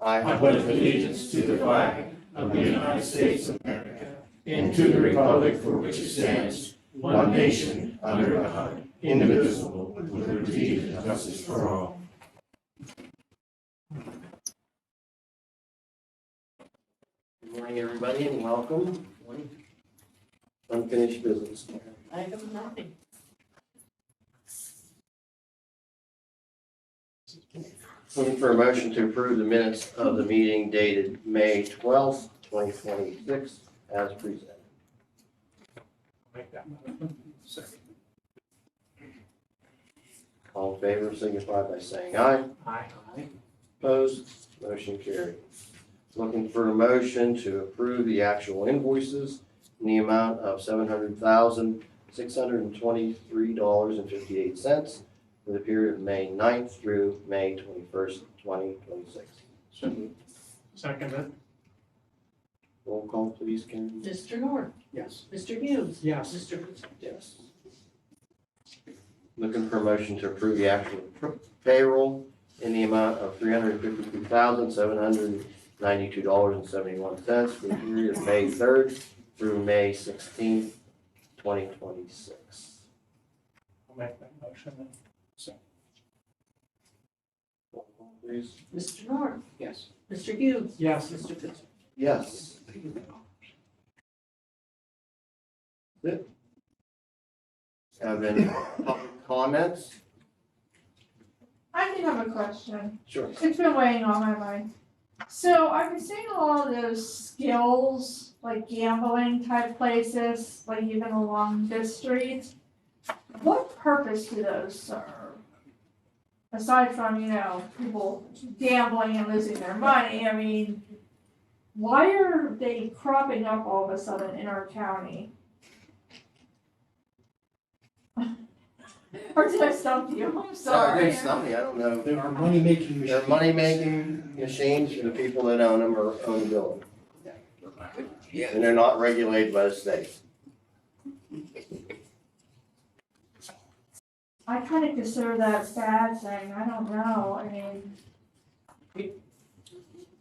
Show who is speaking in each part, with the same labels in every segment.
Speaker 1: I pledge allegiance to the flag of the United States of America and to the republic for which it stands, one nation, under God, indivisible, with liberty and justice for all.
Speaker 2: Good morning, everybody, and welcome. Unfinished business.
Speaker 3: I have nothing.
Speaker 2: Looking for a motion to approve the minutes of the meeting dated May 12th, 2026, as presented.
Speaker 1: Make that motion. Second.
Speaker 2: All in favor, signify by saying aye.
Speaker 1: Aye.
Speaker 2: Opposed, motion carried. Looking for a motion to approve the actual invoices in the amount of $700,623.58 for the period of May 9th through May 21st, 2026.
Speaker 1: Second.
Speaker 2: Roll call, please, Karen.
Speaker 3: Mr. North,
Speaker 1: Yes.
Speaker 3: Mr. Hughes.
Speaker 1: Yes.
Speaker 3: Mr. Pitts.
Speaker 2: Yes. Looking for a motion to approve the actual payroll in the amount of $352,792.71 for the period of May 3rd through May 16th, 2026.
Speaker 1: I'll make that motion. Second.
Speaker 2: Roll call, please.
Speaker 3: Mr. North,
Speaker 1: Yes.
Speaker 3: Mr. Hughes.
Speaker 1: Yes.
Speaker 3: Mr. Pitts.
Speaker 2: Yes. Good. Have any public comments?
Speaker 4: I do have a question.
Speaker 2: Sure.
Speaker 4: It's been weighing on my mind. So I've been seeing all of those skills, like gambling type places, like even along this street. What purpose do those serve? Aside from, people gambling and losing their money, I mean, why are they cropping up all of a sudden in our county? Or did I stump you? I'm sorry.
Speaker 2: It's not me, I don't know.
Speaker 1: There are money-making machines.
Speaker 2: They're money-making machines for the people that own them or own the building. And they're not regulated by the state.
Speaker 4: I kind of consider that a bad thing. I don't know. I mean,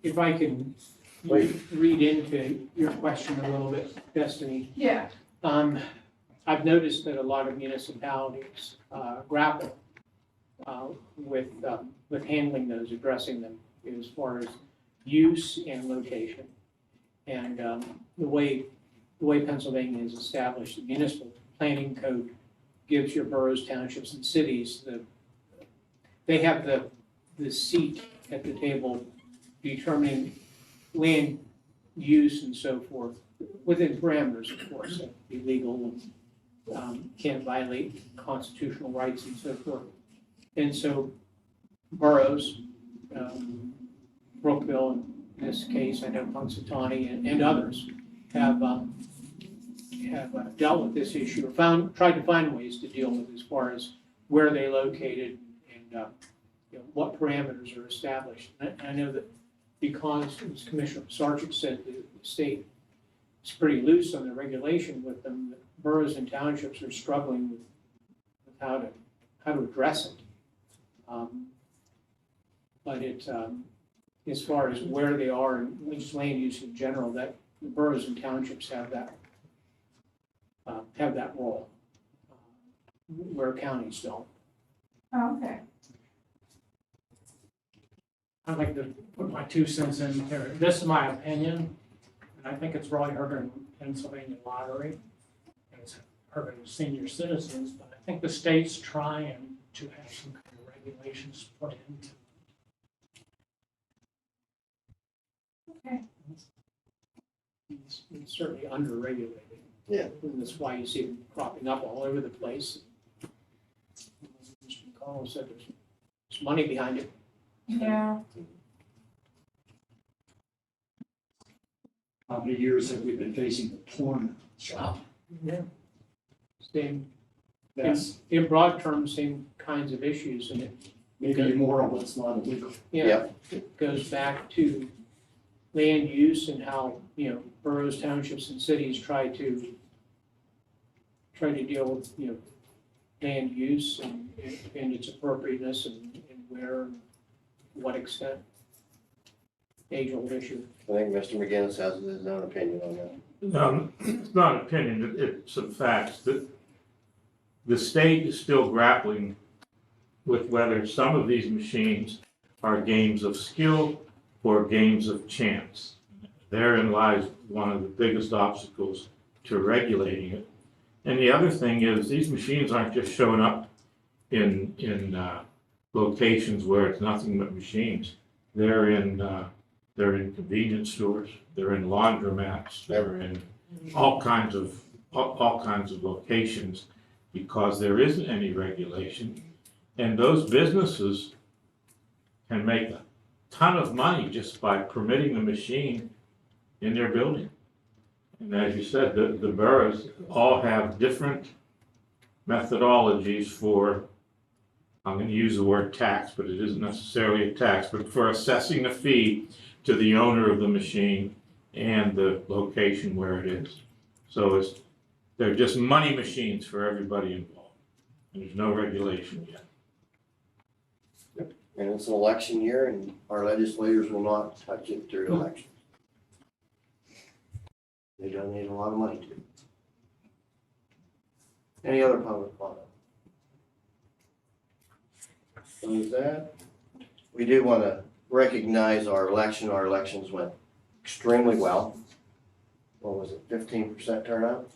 Speaker 5: If I can read into your question a little bit, Destiny.
Speaker 4: yeah.
Speaker 5: I've noticed that a lot of municipalities grapple with handling those, addressing them as far as use and location. And the way Pennsylvania is established, the municipal planning code gives your boroughs, townships, and cities they have the seat at the table determining land use and so forth, within parameters, of course, that be legal and can't violate constitutional rights and so forth. And so boroughs, Brookville in this case, I know Punxsutawney and others have dealt with this issue or tried to find ways to deal with as far as where they located and what parameters are established. And I know that because, as Commissioner Sargent said, the state is pretty loose on the regulation with them, that boroughs and townships are struggling with how to address it. But it's as far as where they are and just land use in general, that the boroughs and townships have that role, where counties don't.
Speaker 4: Oh, okay.
Speaker 1: I'd like to put my 2 cents in there. This is my opinion, and I think it's really hurting Pennsylvania lottery. And it's hurting senior citizens, but I think the state's trying to have some kind of regulations put into it.
Speaker 4: Okay.
Speaker 5: It's certainly under-regulated.
Speaker 2: Yeah.
Speaker 5: And that's why you see them cropping up all over the place. Mr. McConnell said there's money behind it.
Speaker 4: Yeah.
Speaker 6: How many years have we been facing the porn shop?
Speaker 5: Yeah. Same,
Speaker 6: That's
Speaker 5: in broad terms, same kinds of issues, and it,
Speaker 6: maybe immoral, but it's not illegal.
Speaker 5: it goes back to land use and how, boroughs, townships, and cities try to deal with, land use and its appropriateness and where, what extent. age-old issue.
Speaker 2: I think Mr. McGinnis has his own opinion on that.
Speaker 7: It's not an opinion, it's some facts. The state is still grappling with whether some of these machines are games of skill or games of chance. Therein lies one of the biggest obstacles to regulating it. And the other thing is, these machines aren't just showing up in locations where it's nothing but machines. They're in convenience stores, they're in laundromats, they're in all kinds of locations because there isn't any regulation. And those businesses can make a ton of money just by permitting the machine in their building. And as you said, the boroughs all have different methodologies for, I'm gonna use the word tax, but it isn't necessarily a tax, but for assessing the fee to the owner of the machine and the location where it is. So they're just money machines for everybody involved. And there's no regulation yet.
Speaker 2: And it's an election year and our legislators will not touch it during elections. They donate a lot of money to it. Any other public comment? With that, we do want to recognize our election. Our elections went extremely well. What was it, 15% turnout?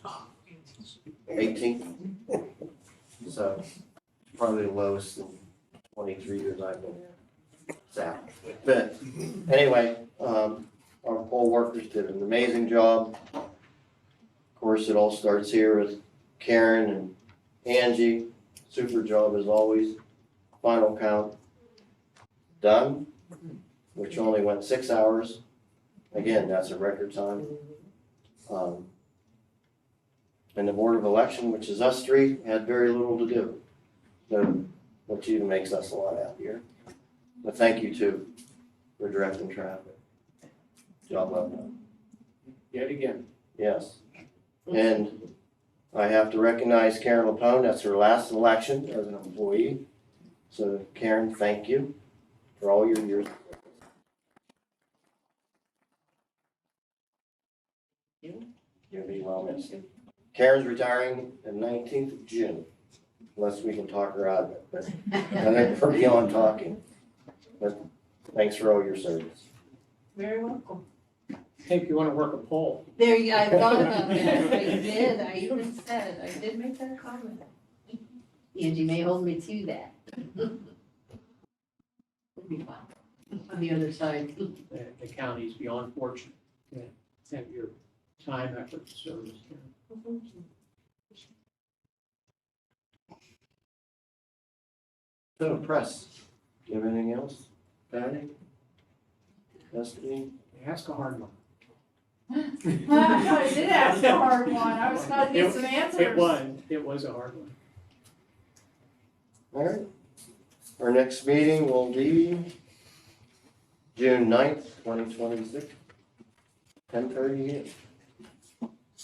Speaker 2: 18? So probably the lowest in 23 years I've been here. Sad. But anyway, our poll workers did an amazing job. Of course, it all starts here with Karen and Angie. Super job as always. Final count done, which only went 6 hours. Again, that's a record time. And the Board of Election, which is us three, had very little to do. So, which even makes us a lot happier. But thank you too for directing traffic. Job well done.
Speaker 5: Yet again.
Speaker 2: Yes. And I have to recognize Karen Lapone. That's her last election as an employee. So Karen, thank you for all your years. You'll be well missed. Karen's retiring the 19th of June, unless we can talk her out of it, but I think we're beyond talking. But thanks for all your service.
Speaker 3: Very welcome.
Speaker 5: Hey, if you want to work a poll.
Speaker 3: There you, I thought about that. I did. I even said, I did make that comment. Angie may hold me to that. It'll be fun. On the other side.
Speaker 5: The county's beyond fortunate to have your time, effort, and service here.
Speaker 2: So press, do you have anything else? Patty? Destiny?
Speaker 5: Ask a hard one.
Speaker 4: I did ask a hard one, I was gonna get some answers.
Speaker 5: It was a hard one.
Speaker 2: All right. Our next meeting will be June 9th, 2026, 10:30 a.m.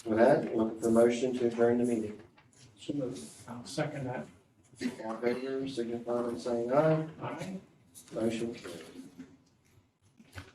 Speaker 2: With that, looking for motion to adjourn the meeting.
Speaker 1: So I'll second that.
Speaker 2: All in favor, signify by saying aye.
Speaker 1: Aye.
Speaker 2: Motion carries.